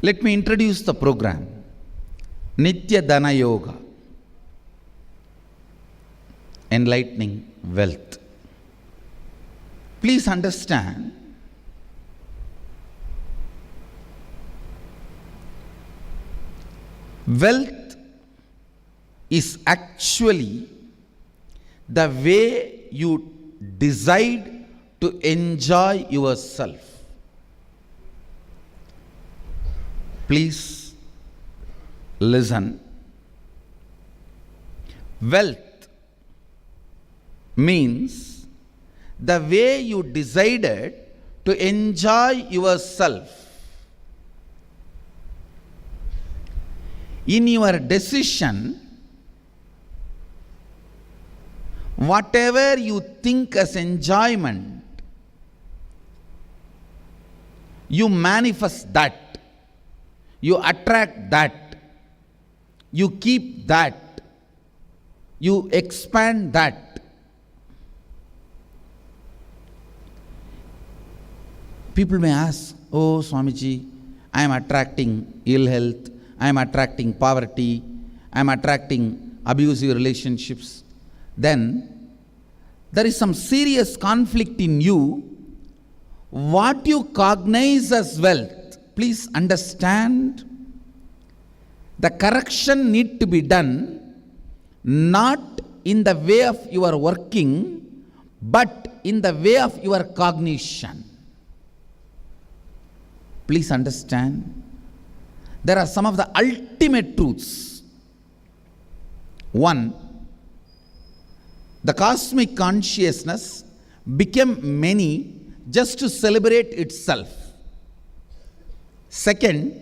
Let me introduce the program. Nithyananda Yoga, enlightening wealth. Please understand, wealth is actually the way you decide to enjoy yourself. Please listen. Wealth means the way you decided to enjoy yourself. In your decision, whatever you think as enjoyment, you manifest that, you attract that, you keep that, you expand that. People may ask, oh Swamiji, I am attracting ill health, I am attracting poverty, I am attracting abusive relationships. Then there is some serious conflict in you. What you cognize as wealth, please understand, the correction need to be done not in the way of your working, but in the way of your cognition. Please understand, there are some of the ultimate truths. One, the cosmic consciousness became many just to celebrate itself. Second,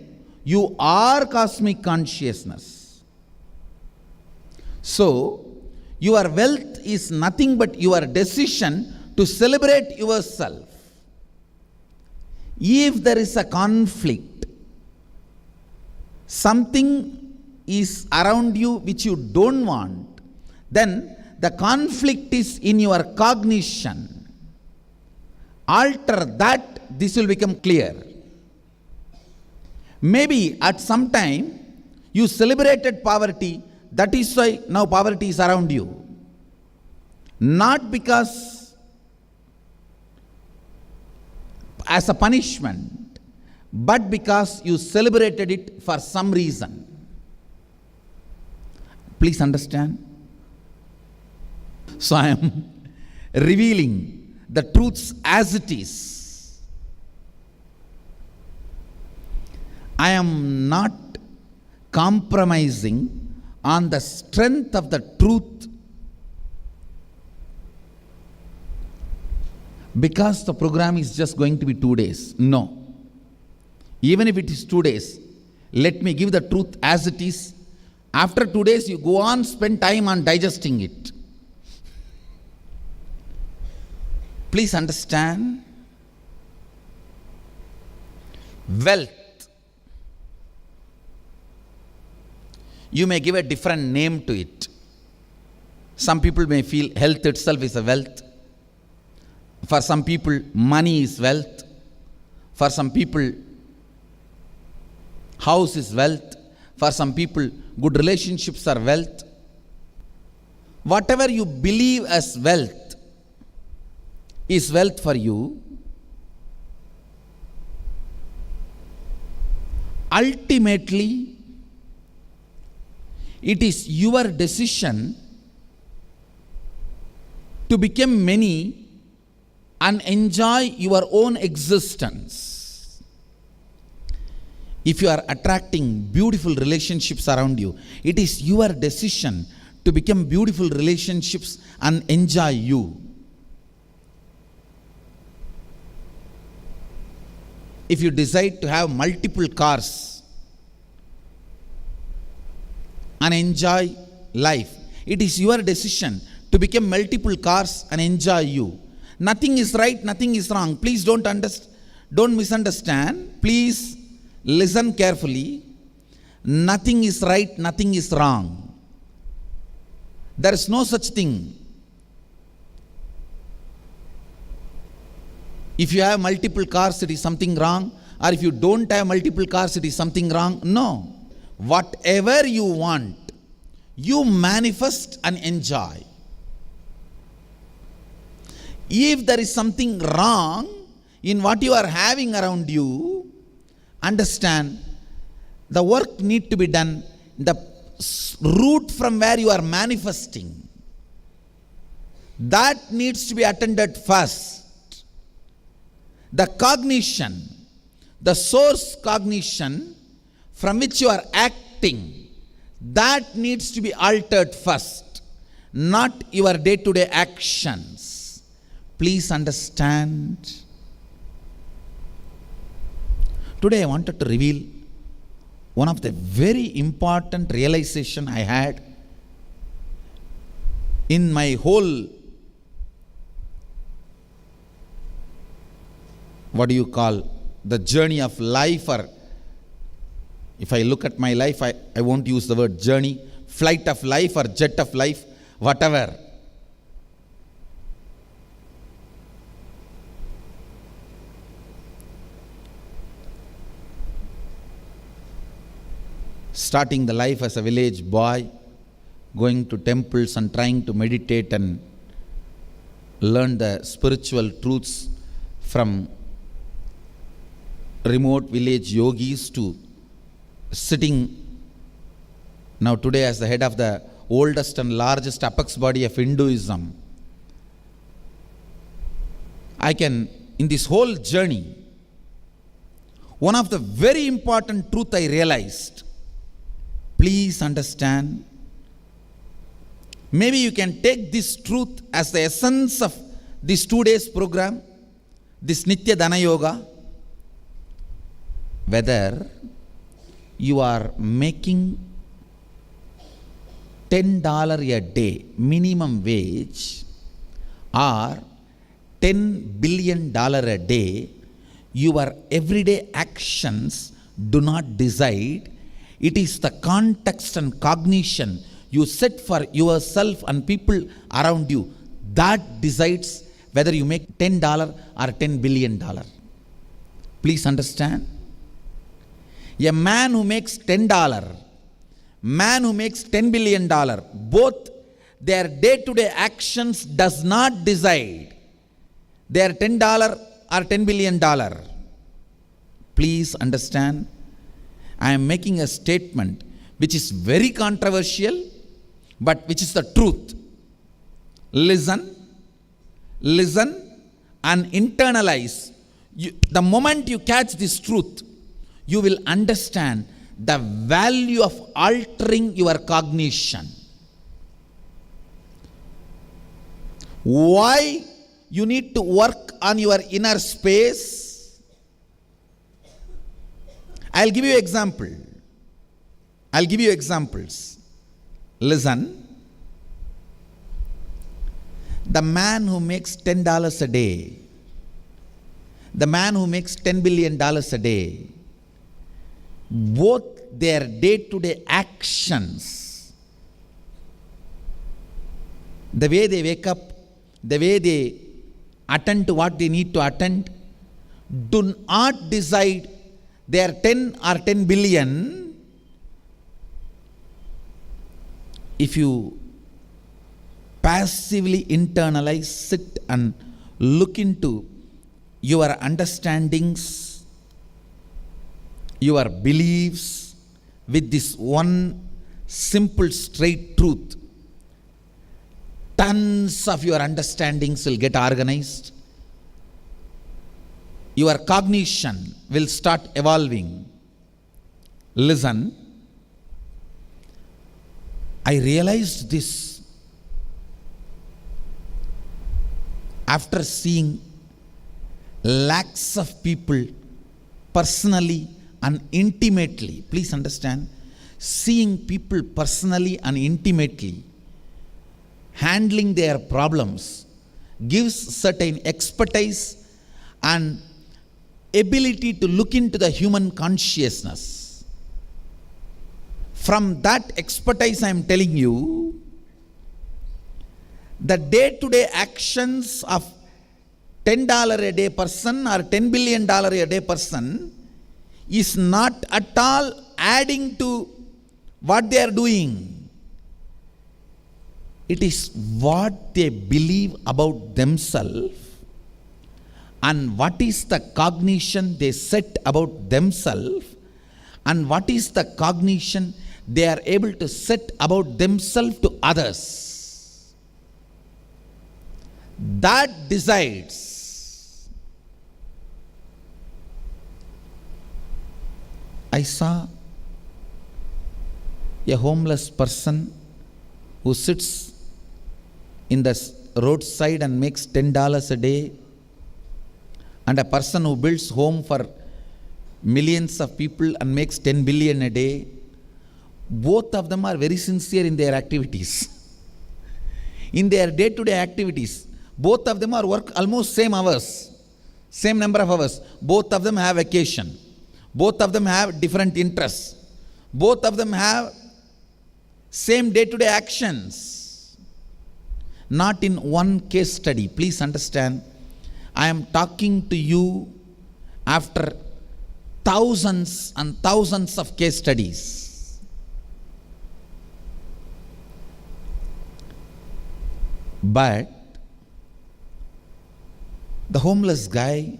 you are cosmic consciousness. So, your wealth is nothing but your decision to celebrate yourself. If there is a conflict, something is around you which you don't want, then the conflict is in your cognition. Alter that, this will become clear. Maybe at some time you celebrated poverty, that is why now poverty is around you. Not because as a punishment, but because you celebrated it for some reason. Please understand. So I am revealing the truths as it is. I am not compromising on the strength of the truth because the program is just going to be 2 days. No. Even if it is 2 days, let me give the truth as it is. After 2 days, you go on, spend time on digesting it. Please understand, wealth, you may give a different name to it. Some people may feel health itself is a wealth. For some people, money is wealth. For some people, house is wealth. For some people, good relationships are wealth. Whatever you believe as wealth is wealth for you. Ultimately, it is your decision to become many and enjoy your own existence. If you are attracting beautiful relationships around you, it is your decision to become beautiful relationships and enjoy you. If you decide to have multiple cars and enjoy life, it is your decision to become multiple cars and enjoy you. Nothing is right, nothing is wrong. Please don't misunderstand. Please listen carefully. Nothing is right, nothing is wrong. There is no such thing. If you have multiple cars, it is something wrong, or if you don't have multiple cars, it is something wrong. No. Whatever you want, you manifest and enjoy. If there is something wrong in what you are having around you, understand the work need to be done. The root from where you are manifesting, that needs to be attended first. The cognition, the source cognition from which you are acting, that needs to be altered first, not your day-to-day actions. Please understand. Today I wanted to reveal one of the very important realization I had in my whole, what do you call, the journey of life, or if I look at my life, I won't use the word journey, flight of life or jet of life, whatever. Starting the life as a village boy, going to temples and trying to meditate and learn the spiritual truths from remote village yogis, to sitting now today as the head of the oldest and largest apex body of Hinduism. In this whole journey, one of the very important truth I realized, please understand, maybe you can take this truth as the essence of this 2 days program, this Nithyananda Yoga. Whether you are making $10 a day minimum wage or $10 billion a day, your everyday actions do not decide. It is the context and cognition you set for yourself and people around you that decides whether you make $10 or $10 billion. Please understand. A man who makes $10, man who makes $10 billion, both their day-to-day actions does not decide their $10 or $10 billion. Please understand. I am making a statement which is very controversial, but which is the truth. Listen and internalize. The moment you catch this truth, you will understand the value of altering your cognition. Why you need to work on your inner space? I'll give you examples. Listen. The man who makes $10 a day, the man who makes $10 billion a day, both their day-to-day actions, the way they wake up, the way they attend to what they need to attend, do not decide their 10 or 10 billion. If you passively internalize, sit and look into your understandings, your beliefs with this one simple straight truth, tons of your understandings will get organized. Your cognition will start evolving. Listen, I realized this after seeing lakhs of people personally and intimately. Please understand, seeing people personally and intimately handling their problems gives certain expertise and ability to look into the human consciousness. From that expertise I am telling you, the day-to-day actions of $10 a day person or $10 billion a day person is not at all adding to what they are doing. It is what they believe about themselves and what is the cognition they set about themselves and what is the cognition they are able to set about themselves to others. That decides. I saw a homeless person who sits in the roadside and makes $10 a day, and a person who builds home for millions of people and makes 10 billion a day. Both of them are very sincere in their activities. In their day-to-day activities, both of them are work almost same hours, same number of hours. Both of them have vacation. Both of them have different interests. Both of them have same day-to-day actions. Not in one case study. Please understand, I am talking to you after thousands and thousands of case studies. But the homeless guy,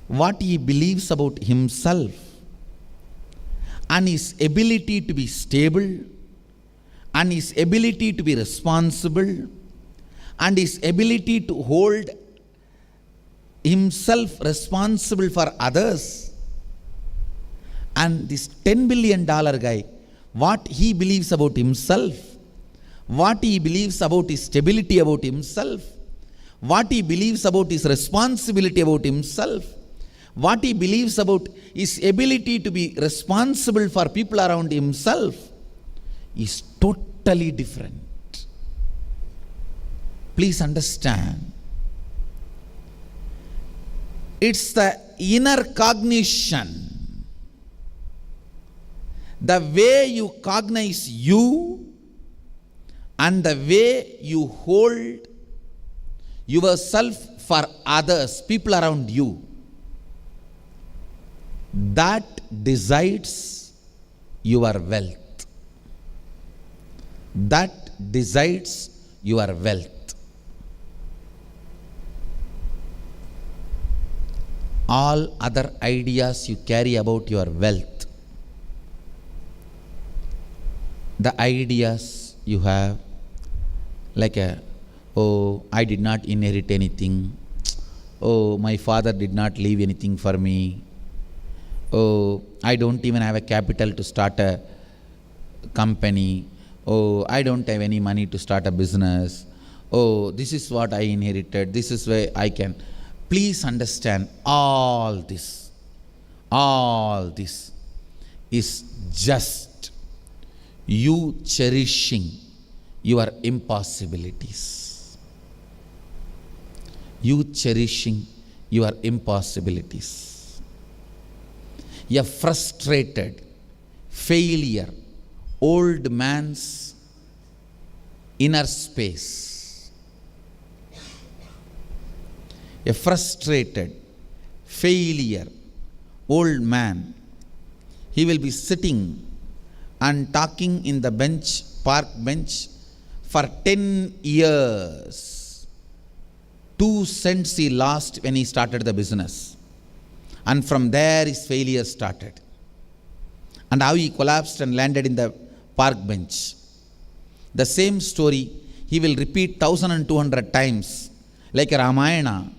what he believes about himself and his ability to be stable and his ability to be responsible and his ability to hold himself responsible for others, and this $10 billion guy, what he believes about himself, what he believes about his stability about himself, what he believes about his responsibility about himself, what he believes about his ability to be responsible for people around himself is totally different. Please understand. It's the inner cognition. The way you cognize you and the way you hold yourself for others, people around you, that decides your wealth. That decides your wealth. All other ideas you carry about your wealth, the ideas you have, like oh, I did not inherit anything. Oh, my father did not leave anything for me. Oh, I don't even have a capital to start a company. Oh, I don't have any money to start a business. Oh, this is what I inherited. This is where I can. Please understand, all this is just you cherishing your impossibilities. You cherishing your impossibilities. A frustrated, failure, old man's inner space. A frustrated, failure, old man, he will be sitting and talking in the bench, park bench, for 10 years. 2 cents he lost when he started the business. And from there his failure started. And how he collapsed and landed in the park bench. The same story he will repeat 1,200 times, like a Ramayana,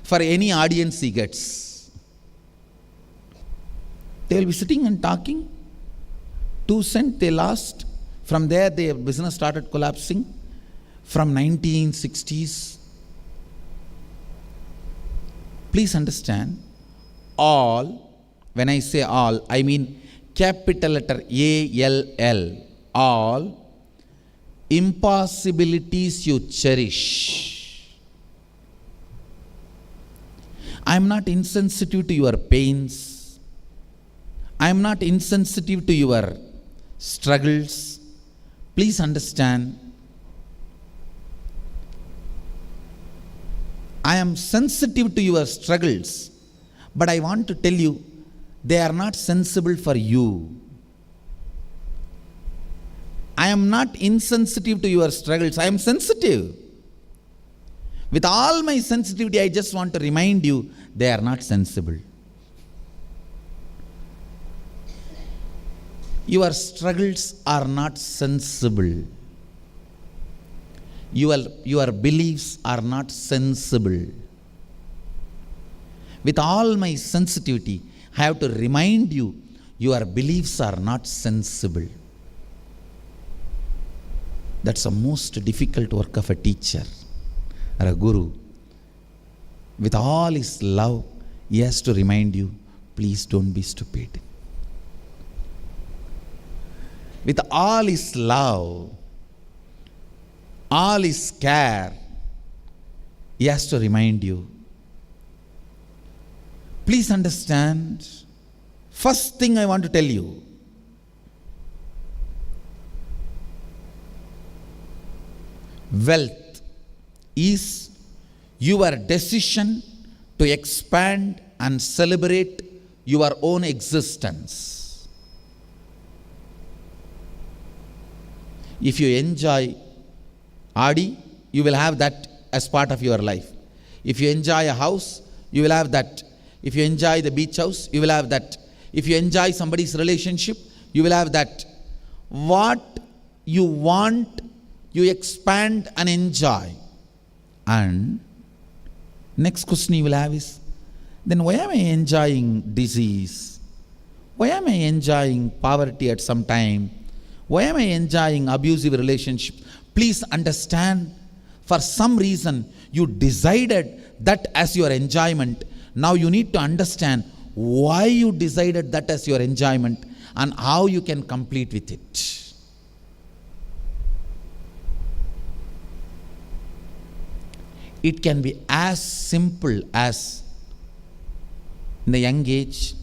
for any audience he gets. They will be sitting and talking. 2 cents they lost. From there their business started collapsing. From 1960s. Please understand, all, when I say all, I mean capital letter ALL, all impossibilities you cherish. I am not insensitive to your pains. I am not insensitive to your struggles. Please understand, I am sensitive to your struggles, But I want to tell you, they are not sensible for you. I am not insensitive to your struggles. I am sensitive. With all my sensitivity, I just want to remind you, they are not sensible. Your struggles are not sensible. Your beliefs are not sensible. With all my sensitivity, I have to remind you, your beliefs are not sensible. That's the most difficult work of a teacher or a guru. With all his love, he has to remind you, please don't be stupid. With all his love, all his care, he has to remind you. Please understand, first thing I want to tell you, wealth is your decision to expand and celebrate your own existence. If you enjoy Audi, you will have that as part of your life. If you enjoy a house, you will have that. If you enjoy the beach house, you will have that. If you enjoy somebody's relationship, you will have that. What you want, you expand and enjoy. And next question you will have is, then why am I enjoying disease? Why am I enjoying poverty at some time? Why am I enjoying abusive relationships? Please understand, for some reason you decided that as your enjoyment. Now you need to understand why you decided that as your enjoyment and how you can complete with it. It can be as simple as, in the young age,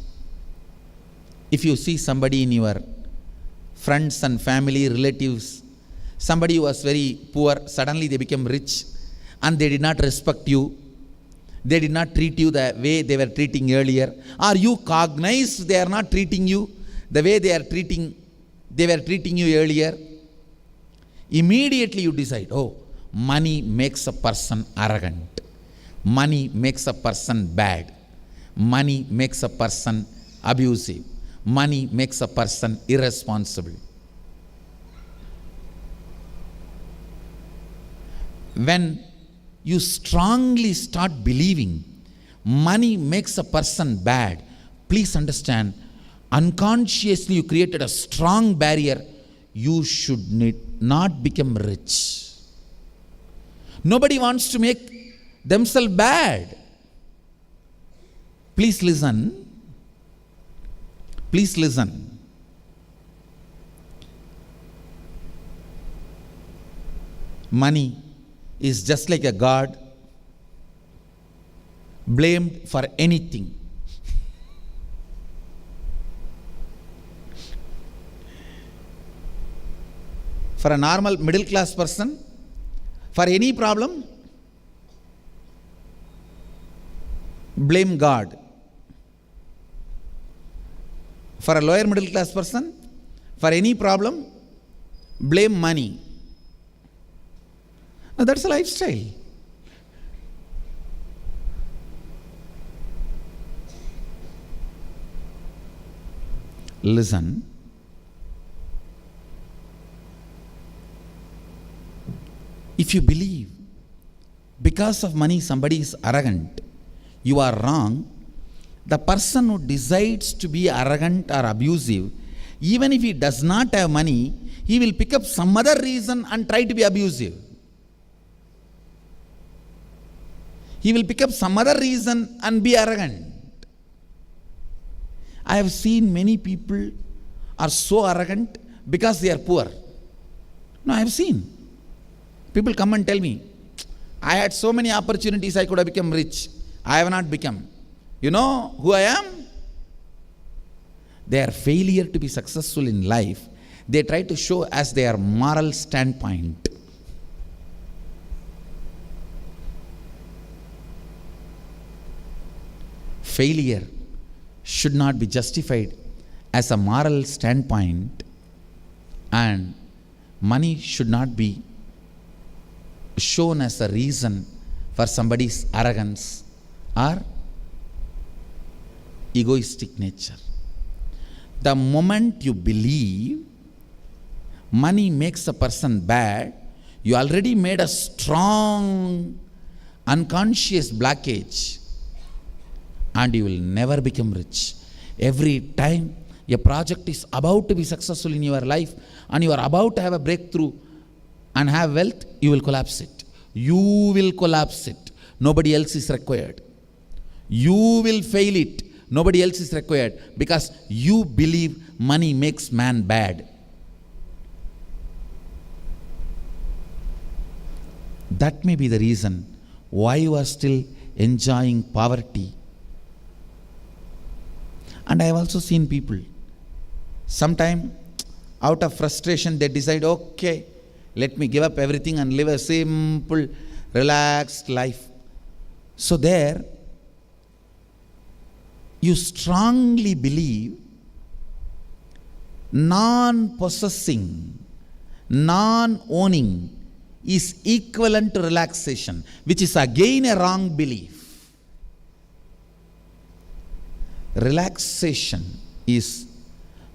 if you see somebody in your friends and family, relatives, somebody who was very poor, suddenly they became rich and they did not respect you. They did not treat you the way they were treating earlier. Or you cognize they are not treating you the way they were treating you earlier. Immediately you decide, oh, money makes a person arrogant. Money makes a person bad. Money makes a person abusive. Money makes a person irresponsible. When you strongly start believing money makes a person bad, please understand, unconsciously you created a strong barrier. You should not become rich. Nobody wants to make themselves bad. Please listen. Please listen. Money is just like a god blamed for anything. For a normal middle class person, for any problem, blame God. For a lower middle class person, for any problem, blame money. Now that's a lifestyle. Listen. If you believe because of money somebody is arrogant, you are wrong. The person who decides to be arrogant or abusive, even if he does not have money, he will pick up some other reason and try to be abusive. He will pick up some other reason and be arrogant. I have seen many people are so arrogant because they are poor. No, I have seen. People come and tell me, I had so many opportunities, I could have become rich. I have not become. You know who I am? Their failure to be successful in life, they try to show as their moral standpoint. failure should not be justified as a moral standpoint, and money should not be shown as a reason for somebody's arrogance or egoistic nature. The moment you believe money makes a person bad, you already made a strong unconscious blockage, and you will never become rich. Every time a project is about to be successful in your life and you are about to have a breakthrough and have wealth, you will collapse it. You will collapse it. Nobody else is required. You will fail it. Nobody else is required, because you believe money makes man bad. That may be the reason why you are still enjoying poverty. And I have also seen people, sometime out of frustration they decide, okay, let me give up everything and live a simple, relaxed life. So there, you strongly believe non-possessing, non-owning is equivalent to relaxation, which is again a wrong belief. Relaxation is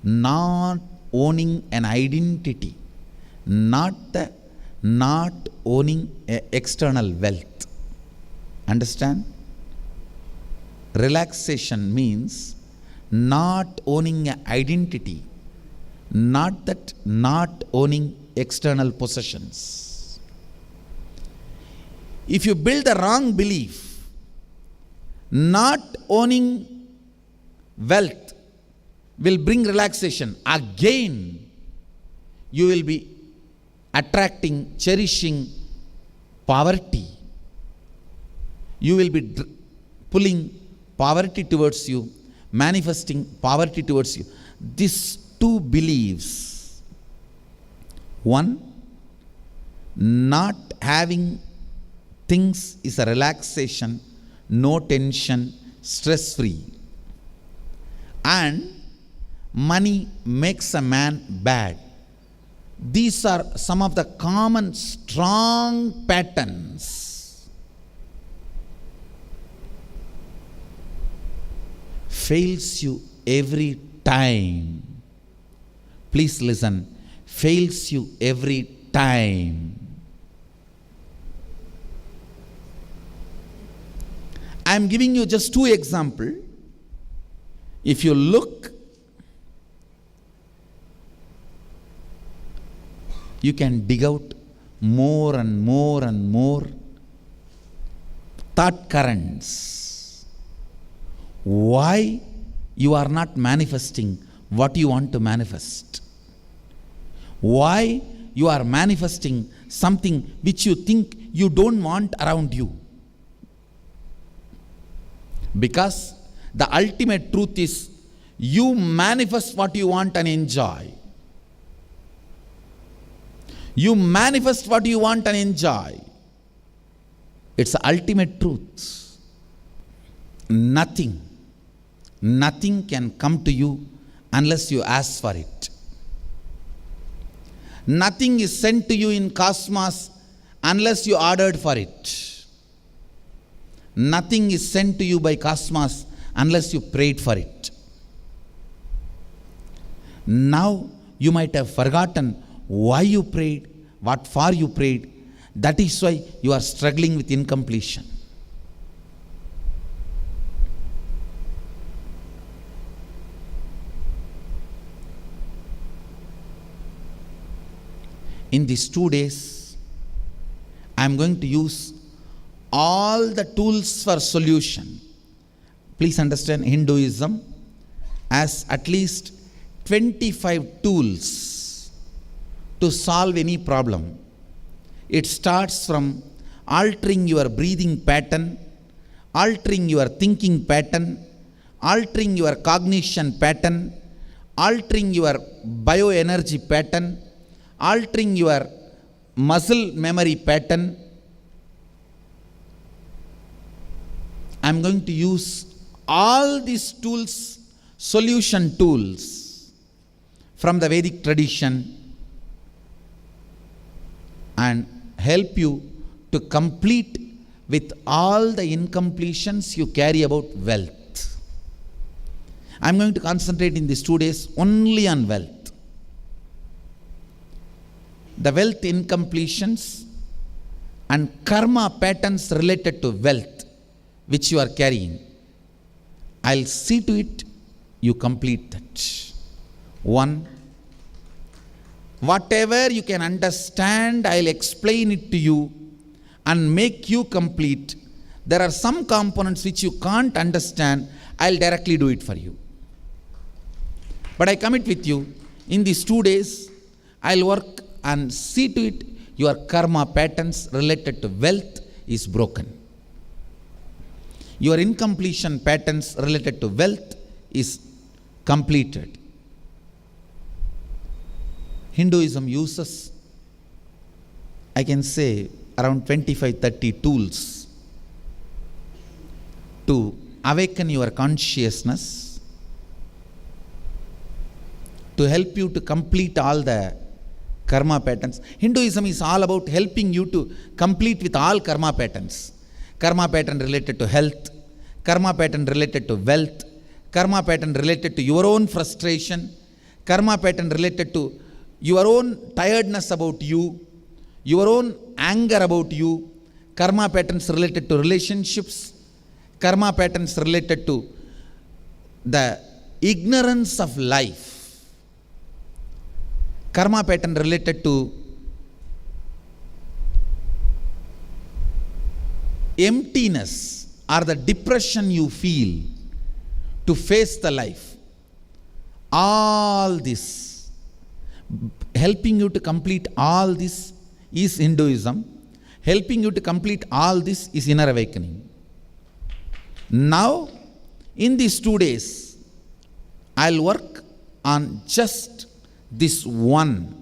not owning an identity, not owning external wealth. Understand? Relaxation means not owning an identity, not owning external possessions. If you build a wrong belief, not owning wealth will bring relaxation. Again, you will be attracting, cherishing poverty. You will be pulling poverty towards you, manifesting poverty towards you. These two beliefs, one, not having things is a relaxation, no tension, stress-free. And money makes a man bad. These are some of the common strong patterns. Fails you every time. Please listen. Fails you every time. I am giving you just two examples. If you look, you can dig out more and more and more thought currents. Why you are not manifesting what you want to manifest? Why you are manifesting something which you think you don't want around you? Because the ultimate truth is, you manifest what you want and enjoy. You manifest what you want and enjoy. It's the ultimate truth. Nothing can come to you unless you ask for it. Nothing is sent to you in cosmos unless you ordered for it. Nothing is sent to you by cosmos unless you prayed for it. Now you might have forgotten why you prayed, what for you prayed. That is why you are struggling with incompletion. In these 2 days, I am going to use all the tools for solution. Please understand, Hinduism has at least 25 tools to solve any problem. It starts from altering your breathing pattern, altering your thinking pattern, altering your cognition pattern, altering your bioenergy pattern, altering your muscle memory pattern. I am going to use all these tools, solution tools from the Vedic tradition, and help you to complete with all the incompletions you carry about wealth. I'm going to concentrate in these 2 days only on wealth. The wealth incompletions and karma patterns related to wealth which you are carrying. I'll see to it you complete that. 1. Whatever you can understand, I'll explain it to you and make you complete. There are some components which you can't understand, I'll directly do it for you. But I commit with you, in these 2 days, I'll work and see to it your karma patterns related to wealth is broken. Your incompletion patterns related to wealth is completed. Hinduism uses, I can say, around 25-30 tools to awaken your consciousness, to help you to complete all the karma patterns. Hinduism is all about helping you to complete with all karma patterns. Karma pattern related to health, karma pattern related to wealth, karma pattern related to your own frustration, karma pattern related to your own tiredness about you, your own anger about you, karma patterns related to relationships, karma patterns related to the ignorance of life, karma pattern related to emptiness or the depression you feel to face the life. All this, helping you to complete all this is Hinduism. Helping you to complete all this is inner awakening. Now, in these 2 days, I'll work on just this one.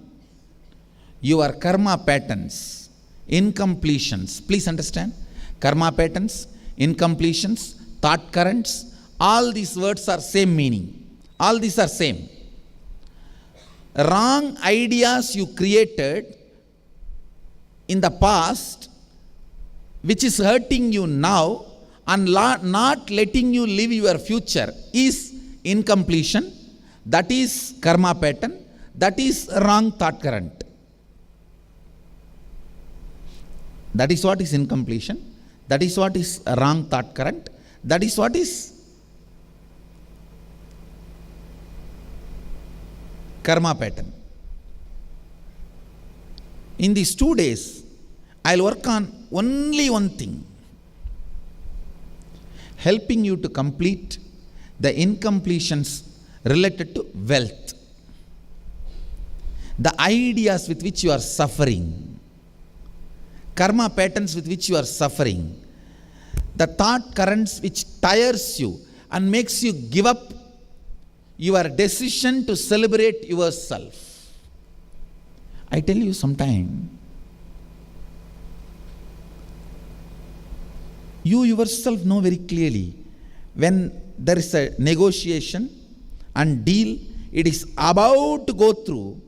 Your karma patterns, incompletions. Please understand, karma patterns, incompletions, thought currents, all these words are same meaning. All these are same. Wrong ideas you created in the past, which is hurting you now and not letting you live your future, is incompletion. That is karma pattern. That is wrong thought current. That is what is incompletion. That is what is wrong thought current. That is what is karma pattern. In these 2 days, I'll work on only one thing, helping you to complete the incompletions related to wealth. The ideas with which you are suffering, karma patterns with which you are suffering, the thought currents which tires you and makes you give up your decision to celebrate yourself. I tell you sometime, you yourself know very clearly when there is a negotiation and deal, it is about to go through,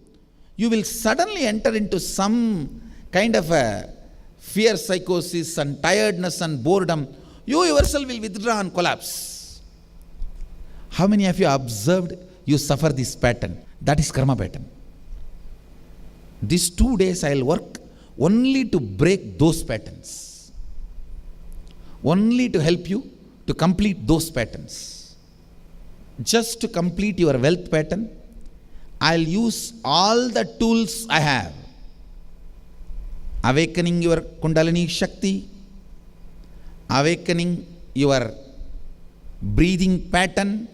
you will suddenly enter into some kind of a fear psychosis and tiredness and boredom. You yourself will withdraw and collapse. How many of you observed you suffer this pattern? That is karma pattern. These 2 days I will work only to break those patterns. Only to help you to complete those patterns. Just to complete your wealth pattern, I'll use all the tools I have. Awakening your Kundalini Shakti, awakening your breathing pattern,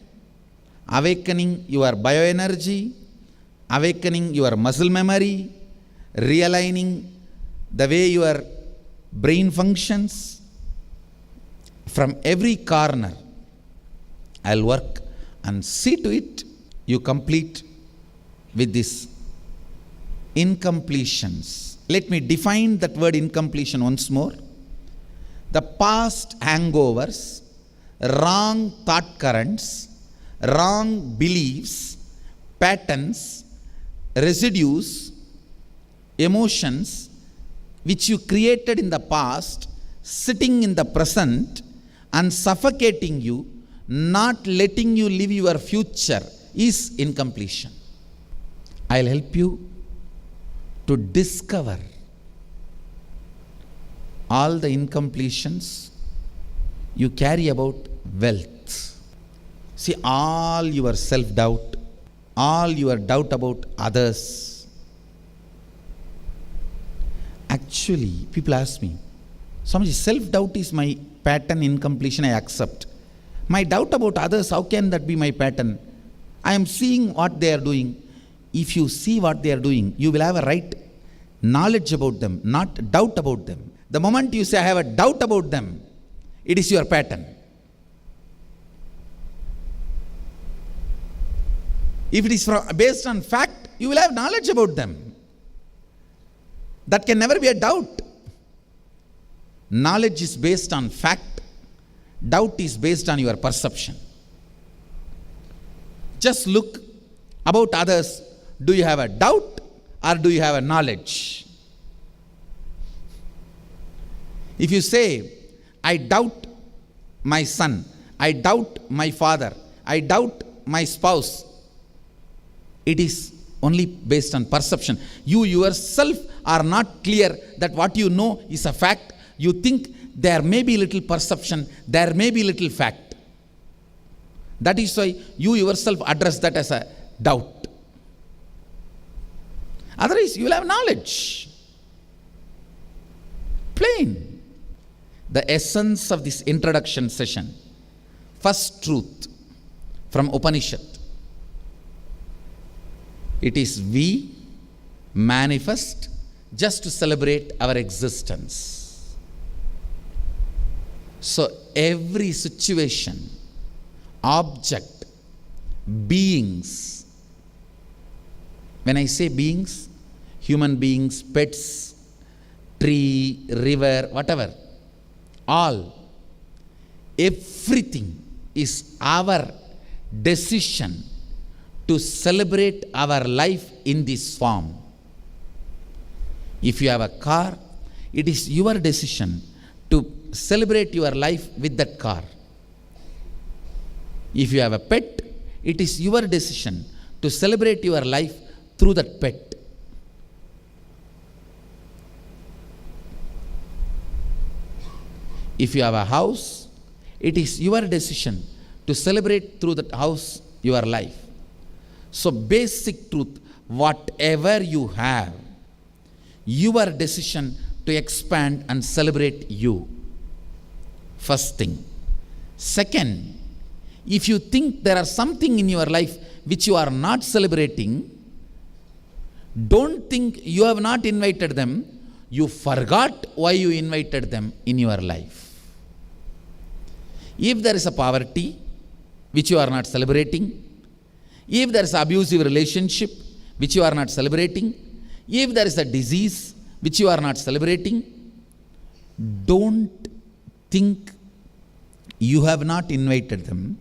awakening your bioenergy, awakening your muscle memory, realigning the way your brain functions. From every corner, I'll work and see to it you complete with this incompletions. Let me define that word incompletion once more. The past hangovers, wrong thought currents, wrong beliefs, patterns, residues, emotions which you created in the past, sitting in the present and suffocating you, not letting you live your future, is incompletion. I'll help you to discover all the incompletions you carry about wealth. See, all your self-doubt, all your doubt about others. Actually, people ask me, Swamiji, self-doubt is my pattern, incompletion, I accept. My doubt about others, how can that be my pattern? I am seeing what they are doing. If you see what they are doing, you will have a right knowledge about them, not doubt about them. The moment you say, I have a doubt about them, it is your pattern. If it is based on fact, you will have knowledge about them. That can never be a doubt. Knowledge is based on fact. Doubt is based on your perception. Just look about others. Do you have a doubt or do you have a knowledge? If you say, I doubt my son, I doubt my father, I doubt my spouse, it is only based on perception. You yourself are not clear that what you know is a fact. You think there may be little perception, there may be little fact. That is why you yourself address that as a doubt. Otherwise, you will have knowledge. Plain. The essence of this introduction session, first truth from Upanishad. It is we manifest just to celebrate our existence. So every situation, object, beings, when I say beings, human beings, pets, tree, river, whatever, all, everything is our decision to celebrate our life in this form. If you have a car, it is your decision to celebrate your life with that car. If you have a pet, it is your decision to celebrate your life through that pet. If you have a house, it is your decision to celebrate through that house your life. So basic truth, whatever you have, your decision to expand and celebrate you. First thing. Second, if you think there are something in your life which you are not celebrating, don't think you have not invited them. You forgot why you invited them in your life. If there is a poverty which you are not celebrating, if there is an abusive relationship which you are not celebrating, if there is a disease which you are not celebrating, don't think you have not invited them.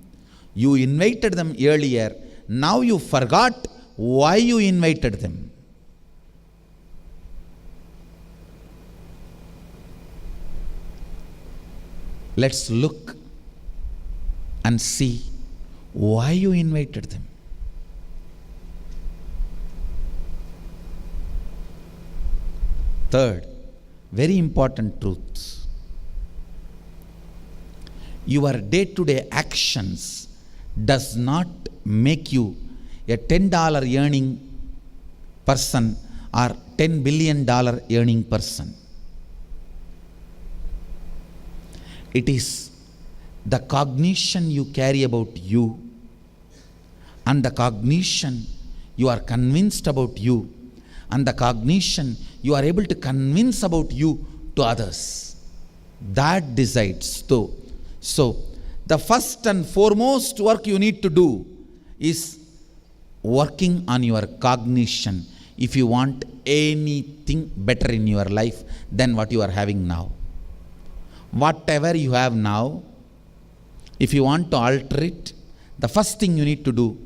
You invited them earlier. Now you forgot why you invited them. Let's look and see why you invited them. Third, very important truth. Your day-to-day actions does not make you a $10 earning person or $10 billion earning person. It is the cognition you carry about you and the cognition you are convinced about you and the cognition you are able to convince about you to others. That decides. So, the first and foremost work you need to do is working on your cognition if you want anything better in your life than what you are having now. Whatever you have now, If you want to alter it, the first thing you need to do,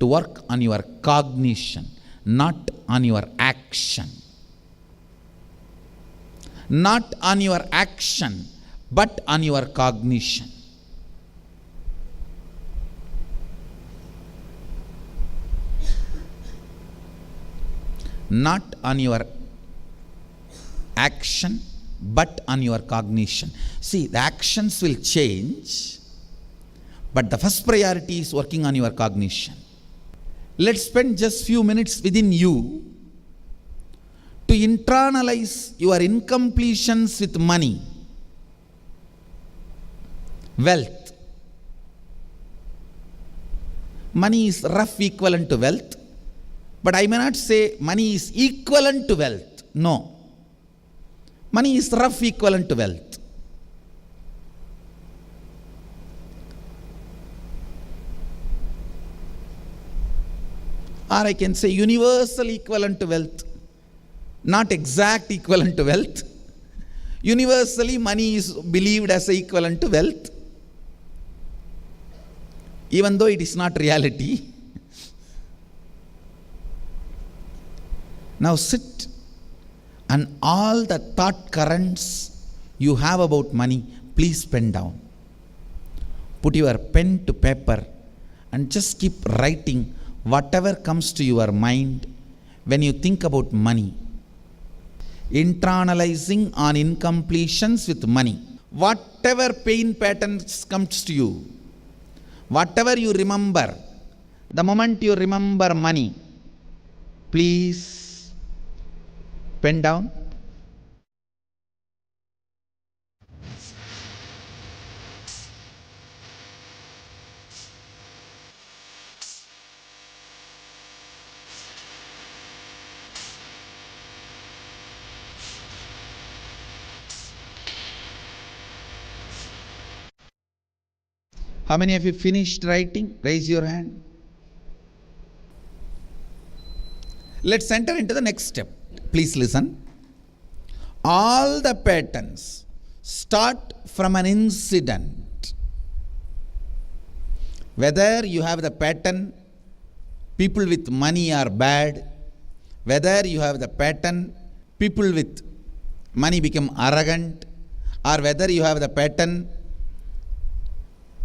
to work on your cognition, not on your action. Not on your action, but on your cognition. Not on your action, but on your cognition. See, the actions will change, but the first priority is working on your cognition. Let's spend just few minutes within you to internalize your incompletions with money, wealth. Money is rough equivalent to wealth, but I may not say money is equivalent to wealth. No. Money is rough equivalent to wealth. Or I can say universal equivalent to wealth. Not exact equivalent to wealth. Universally, money is believed as equivalent to wealth, even though it is not reality. Now sit, and all the thought currents you have about money, please pen down. Put your pen to paper and just keep writing whatever comes to your mind when you think about money. Internalizing on incompletions with money. Whatever pain patterns comes to you, whatever you remember, the moment you remember money, please pen down. How many of you finished writing? Raise your hand. Let's enter into the next step. Please listen. All the patterns start from an incident. Whether you have the pattern, people with money are bad, whether you have the pattern, people with money become arrogant, or whether you have the pattern,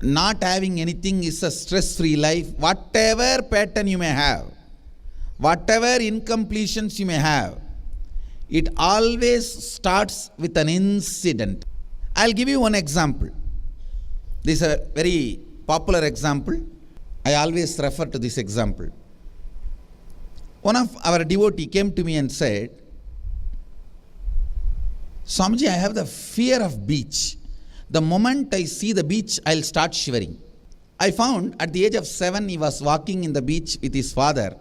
not having anything is a stress-free life, whatever pattern you may have, whatever incompletions you may have, it always starts with an incident. I'll give you one example. This is a very popular example. I always refer to this example. One of our devotee came to me and said, Swamiji, I have the fear of beach. The moment I see the beach, I'll start shivering. I found at the age of 7, he was walking in the beach with his father.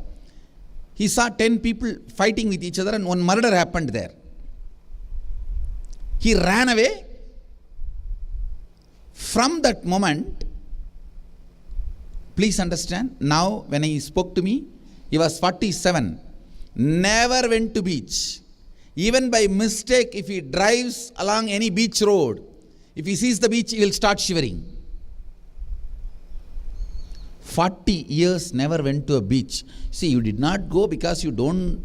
He saw 10 people fighting with each other and one murder happened there. He ran away. From that moment, please understand, now when he spoke to me, he was 47, never went to beach. Even by mistake, if he drives along any beach road, if he sees the beach, he will start shivering. 40 years never went to a beach. See, you did not go because you don't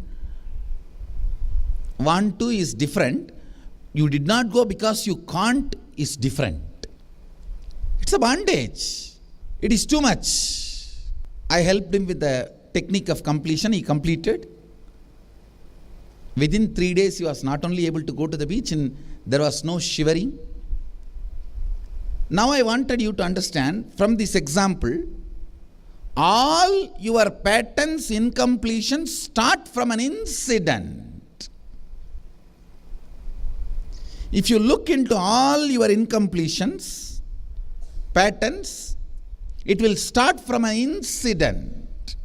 want to is different. You did not go because you can't is different. It's a bondage. It is too much. I helped him with the technique of completion. He completed. Within 3 days, he was not only able to go to the beach and there was no shivering. Now I wanted you to understand from this example, all your patterns, incompletions start from an incident. If you look into all your incompletions, patterns, it will start from an incident.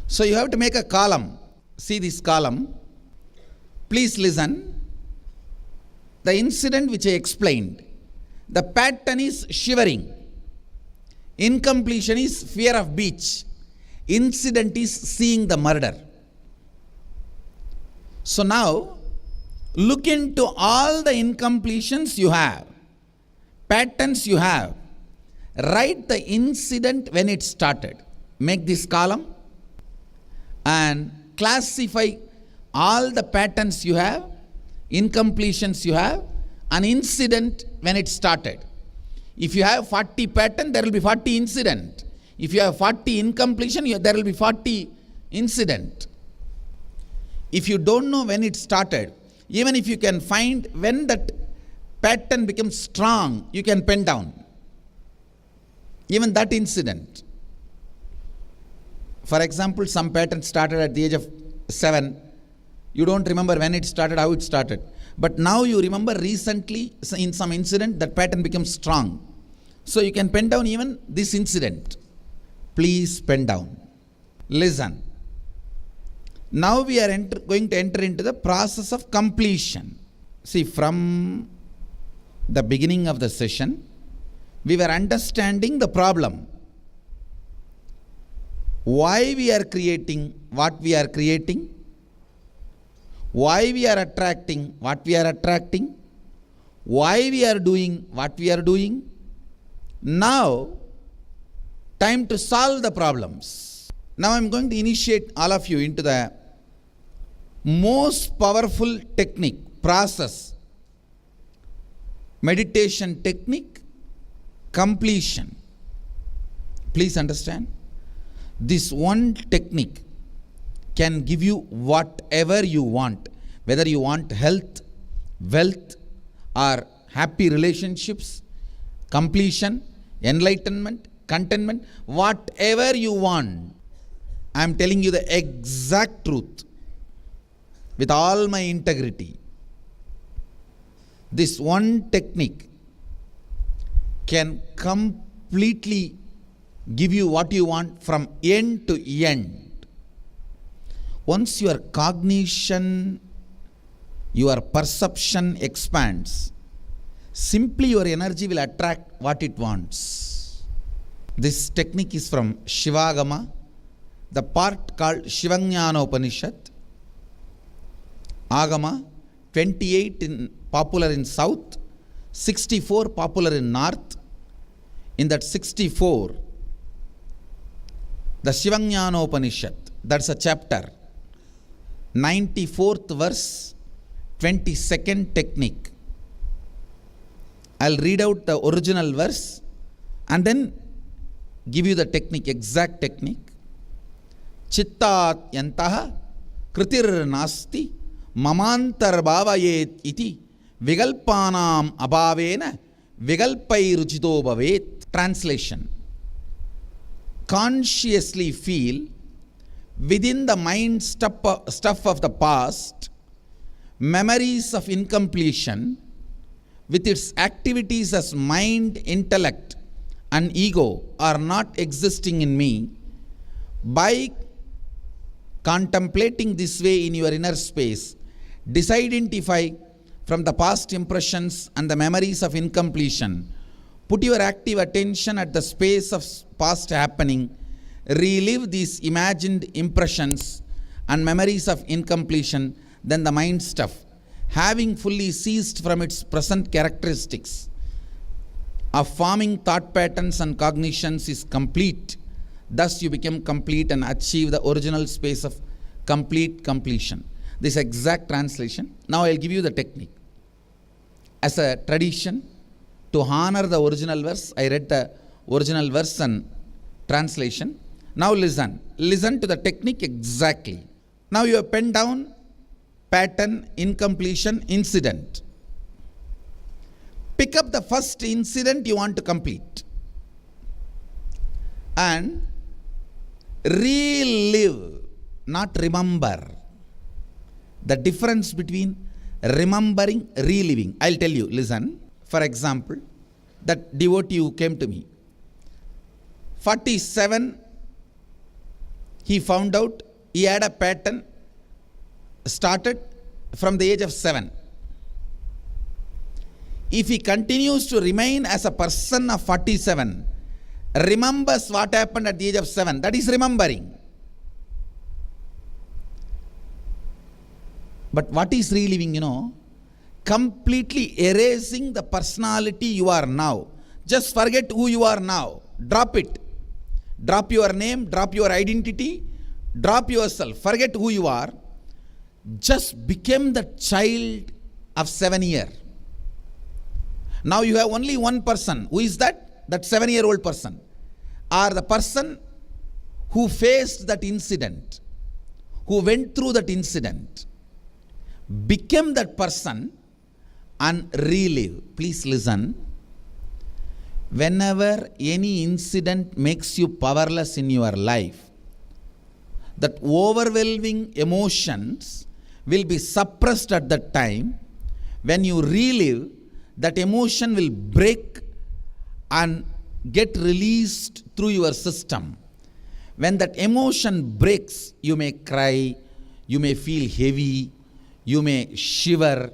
So you have to make a column. See this column. Please listen. The incident which I explained. The pattern is shivering. Incompletion is fear of beach. Incident is seeing the murder. So now, look into all the incompletions you have, patterns you have. Write the incident when it started. Make this column and classify all the patterns you have, incompletions you have, an incident when it started. If you have 40 pattern, there will be 40 incident. If you have 40 incompletion, there will be 40 incident. If you don't know when it started, even if you can find when that pattern becomes strong, you can pen down even that incident. For example, some pattern started at the age of 7. You don't remember when it started, how it started. But now you remember recently in some incident that pattern becomes strong. So you can pen down even this incident. Please pen down. Listen. Now we are going to enter into the process of completion. See, from the beginning of the session, we were understanding the problem. Why we are creating what we are creating, why we are attracting what we are attracting, why we are doing what we are doing. Now, time to solve the problems. Now I am going to initiate all of you into the most powerful technique, process, meditation technique, completion. Please understand, this one technique can give you whatever you want, whether you want health, wealth, or happy relationships, completion, enlightenment, contentment, whatever you want. I am telling you the exact truth with all my integrity. This one technique can completely give you what you want from end to end. Once your cognition, your perception expands, simply your energy will attract what it wants. This technique is from Shivagama, the part called Shivajnanopanishad. Agama, 28 popular in South, 64 popular in North. In that 64, the Shivajnanopanishad, that's a chapter, 94th verse, 22nd technique. I'll read out the original verse and then give you the technique, exact technique. Chittat yantaha kritir nasti mamantar bhavayet iti vigalpanam abhavena vigalpai ruchito bhavet. Translation: consciously feel within the mind stuff of the past, memories of incompletion with its activities as mind, intellect and ego are not existing in me. By contemplating this way in your inner space, disidentify from the past impressions and the memories of incompletion. Put your active attention at the space of past happening. Relive these imagined impressions and memories of incompletion. Then the mind stuff, having fully ceased from its present characteristics of forming thought patterns and cognitions, is complete. Thus you become complete and achieve the original space of complete completion. This exact translation. Now I'll give you the technique. As a tradition, to honor the original verse, I read the original verse and translation. Now listen. Listen to the technique exactly. Now you have penned down pattern, incompletion, incident. Pick up the first incident you want to complete and relive, not remember. The difference between remembering, reliving. I'll tell you, listen. For example, that devotee who came to me, 47, he found out he had a pattern started from the age of 7. If he continues to remain as a person of 47, remembers what happened at the age of 7, that is remembering. But what is reliving, completely erasing the personality you are now. Just forget who you are now. Drop it. Drop your name, drop your identity, drop yourself. Forget who you are. Just become the child of 7 year. Now you have only one person. Who is that? That 7-year-old person. Or the person who faced that incident, who went through that incident. Become that person and relive. Please listen. Whenever any incident makes you powerless in your life, that overwhelming emotions will be suppressed at that time. When you relive, that emotion will break and get released through your system. When that emotion breaks, you may cry, you may feel heavy, you may shiver,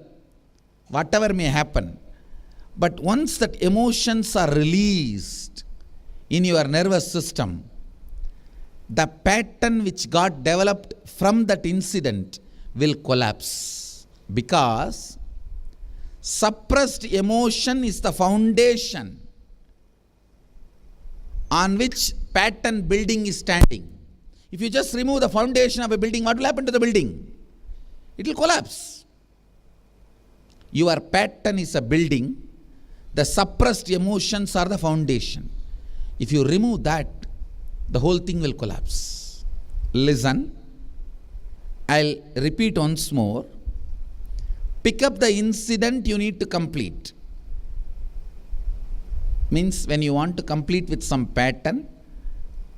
whatever may happen. But once that emotions are released in your nervous system, the pattern which got developed from that incident will collapse. Because suppressed emotion is the foundation on which pattern building is standing. If you just remove the foundation of a building, what will happen to the building? It will collapse. Your pattern is a building. The suppressed emotions are the foundation. If you remove that, the whole thing will collapse. Listen. I'll repeat once more. Pick up the incident you need to complete. Means when you want to complete with some pattern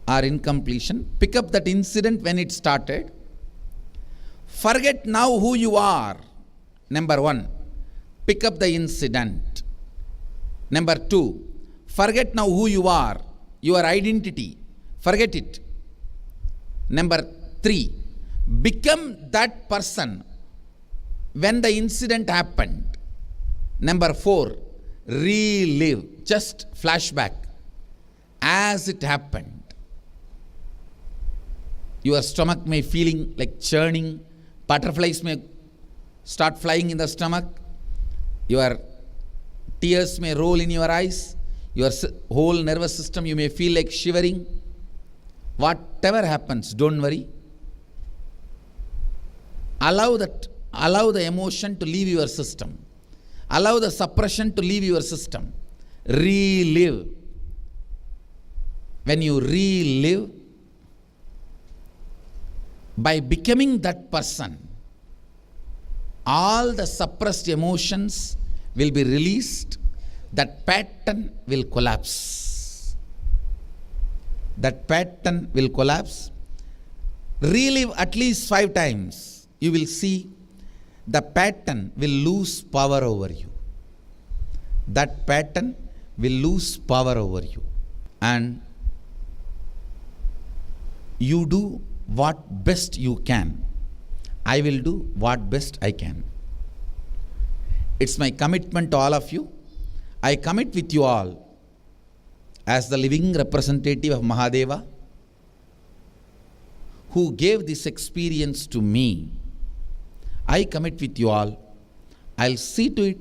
or incompletion, pick up that incident when it started. Forget now who you are. Number 1, pick up the incident. Number 2, forget now who you are, your identity. Forget it. Number 3, become that person when the incident happened. Number 4, relive. Just flashback as it happened. Your stomach may feeling like churning. Butterflies may start flying in the stomach. Your tears may roll in your eyes. Your whole nervous system, you may feel like shivering. Whatever happens, don't worry. Allow the emotion to leave your system. Allow the suppression to leave your system. Relive. When you relive, by becoming that person, all the suppressed emotions will be released. That pattern will collapse. That pattern will collapse. Relive at least 5 times. You will see the pattern will lose power over you. That pattern will lose power over you. And you do what best you can. I will do what best I can. It's my commitment to all of you. I commit with you all as the living representative of Mahadeva, who gave this experience to me. I commit with you all. I'll see to it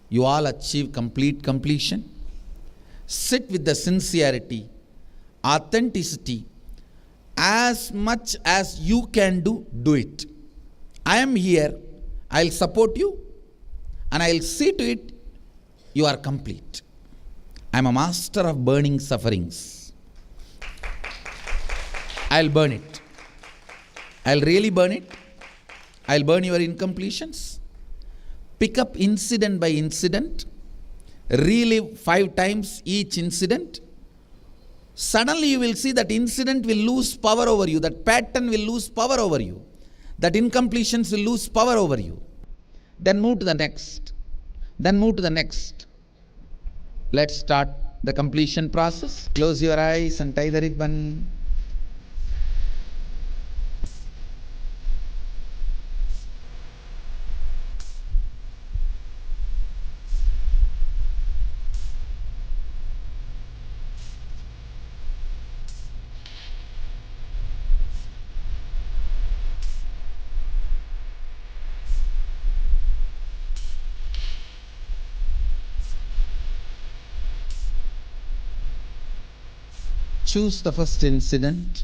you all achieve complete completion. Sit with the sincerity, authenticity. As much as you can do, do it. I am here. I'll support you and I'll see to it you are complete. I'm a master of burning sufferings. I'll burn it. I'll really burn it. I'll burn your incompletions. Pick up incident by incident. Relive 5 times each incident. Suddenly you will see that incident will lose power over you. That pattern will lose power over you. That incompletions will lose power over you. Then move to the next. Then move to the next. Let's start the completion process. Close your eyes and tie the ribbon. Choose the first incident.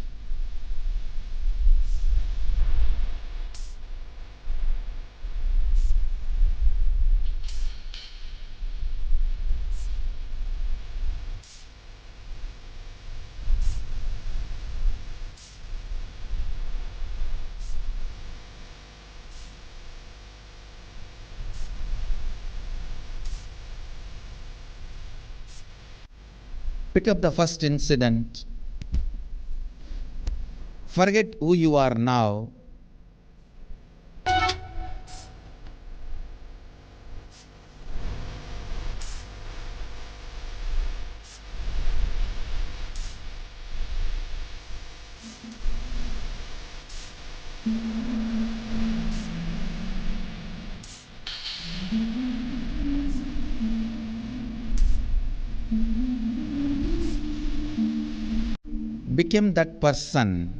Pick up the first incident. Forget who you are now. Become that person.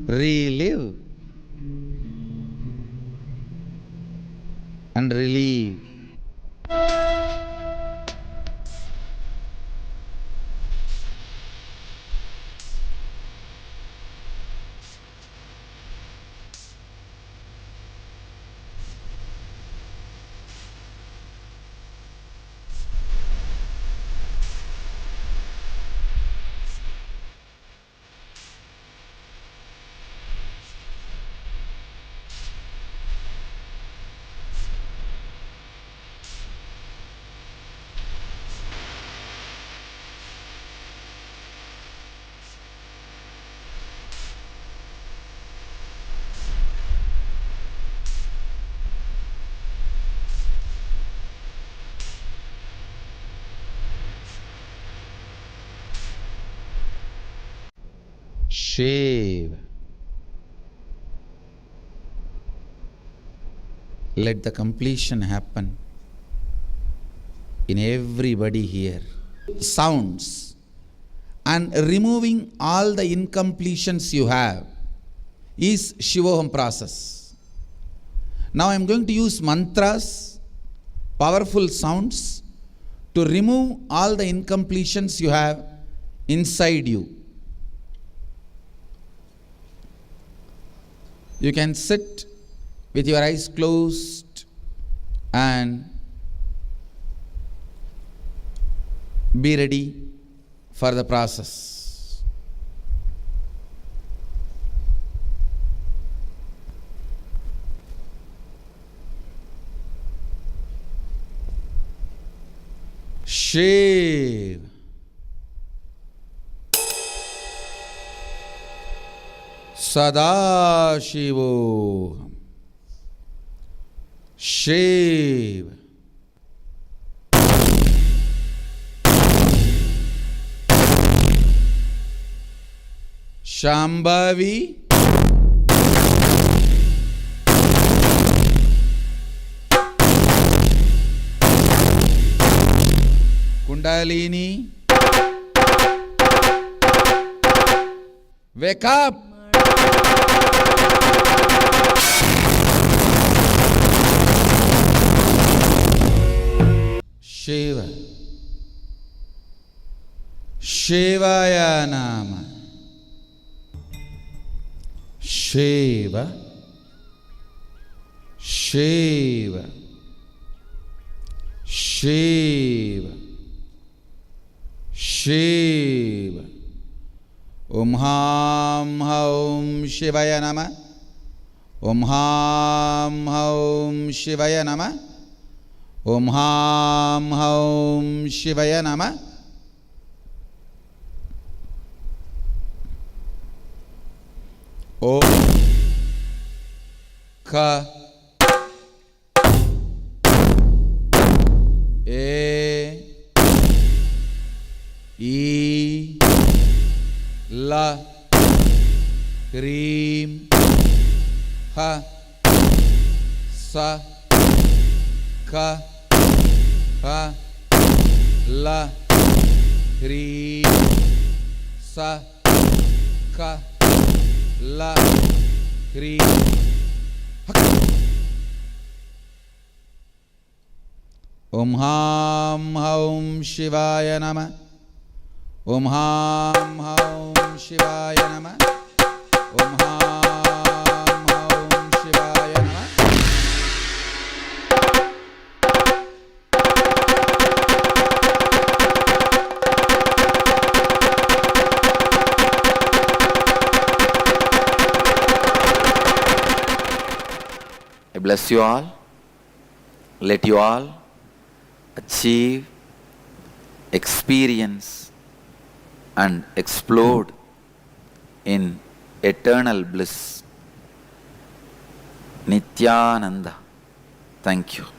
Relive and relieve. Shave. Let the completion happen in everybody here. Sounds and removing all the incompletions you have is Shivoham process. Now I am going to use mantras, powerful sounds, to remove all the incompletions you have inside you. You can sit with your eyes closed and be ready for the process. Shave. Sadashivo. Shave. Shambhavi. Kundalini. Wake up. Shiva. Shivaya Nama. Shiva. Shiva. Shiva. Shiva. Om Ham Haum Shivaya Nama. Om Ham Haum Shivaya Nama. Om Ham Haum Shivaya Nama. Om Ka E I La Krim Ha Sa Ka Ha La Krim Sa Ka La Krim Om Ham Haum Shivaya Nama. Om Ham Haum Shivaya Namah. Om Ham Haum Shivaya Namah. I bless you all. Let you all achieve, experience and explode in eternal bliss. Nithyananda. Thank you.